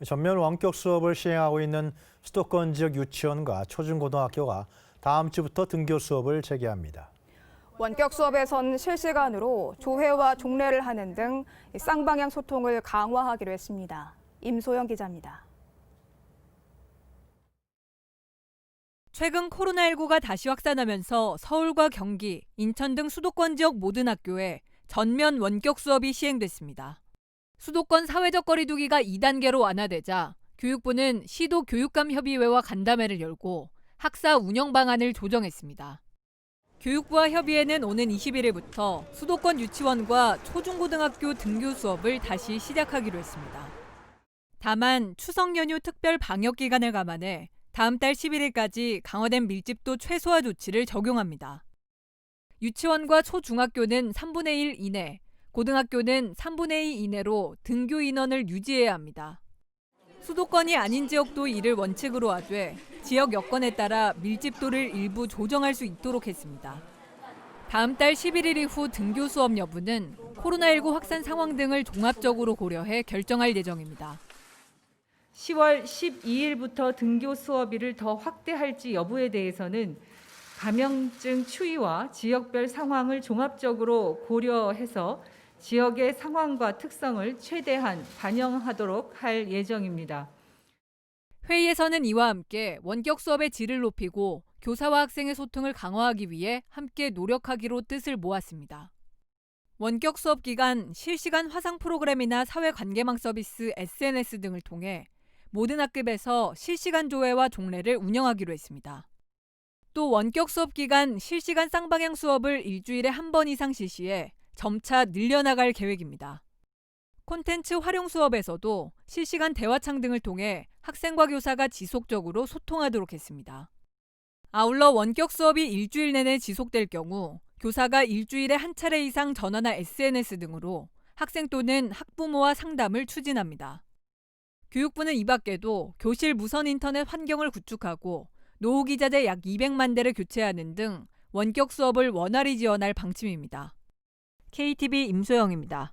전면 원격 수업을 시행하고 있는 수도권 지역 유치원과 초중고등학교가 다음 주부터 등교 수업을 재개합니다. 원격 수업에선 실시간으로 조회와 종례를 하는 등 쌍방향 소통을 강화하기로 했습니다. 임소영 기자입니다. 최근 코로나19가 다시 확산하면서 서울과 경기, 인천 등 수도권 지역 모든 학교에 전면 원격 수업이 시행됐습니다. 수도권 사회적 거리 두기가 2단계로 완화되자 교육부는 시도 교육감 협의회와 간담회를 열고 학사 운영 방안을 조정했습니다. 교육부와 협의회는 오는 21일부터 수도권 유치원과 초중고등학교 등교 수업을 다시 시작하기로 했습니다. 다만 추석 연휴 특별 방역 기간을 감안해 다음 달 11일까지 강화된 밀집도 최소화 조치를 적용합니다. 유치원과 초중학교는 3분의 1 이내, 고등학교는 3분의 2 이내로 등교 인원을 유지해야 합니다. 수도권이 아닌 지역도 이를 원칙으로 하되 지역 여건에 따라 밀집도를 일부 조정할 수 있도록 했습니다. 다음 달 11일 이후 등교 수업 여부는 코로나19 확산 상황 등을 종합적으로 고려해 결정할 예정입니다. 10월 12일부터 등교 수업일을 더 확대할지 여부에 대해서는 감염증 추이와 지역별 상황을 종합적으로 고려해서 지역의 상황과 특성을 최대한 반영하도록 할 예정입니다. 회의에서는 이와 함께 원격 수업의 질을 높이고 교사와 학생의 소통을 강화하기 위해 함께 노력하기로 뜻을 모았습니다. 원격 수업 기간 실시간 화상 프로그램이나 사회관계망 서비스 SNS 등을 통해 모든 학급에서 실시간 조회와 종례를 운영하기로 했습니다. 또 원격 수업 기간 실시간 쌍방향 수업을 일주일에 한 번 이상 실시해 점차 늘려나갈 계획입니다. 콘텐츠 활용 수업에서도 실시간 대화창 등을 통해 학생과 교사가 지속적으로 소통하도록 했습니다. 아울러 원격 수업이 일주일 내내 지속될 경우 교사가 일주일에 한 차례 이상 전화나 SNS 등으로 학생 또는 학부모와 상담을 추진합니다. 교육부는 이 밖에도 교실 무선 인터넷 환경을 구축하고 노후기자재 약 200만 대를 교체하는 등 원격 수업을 원활히 지원할 방침입니다. KTV 임소영입니다.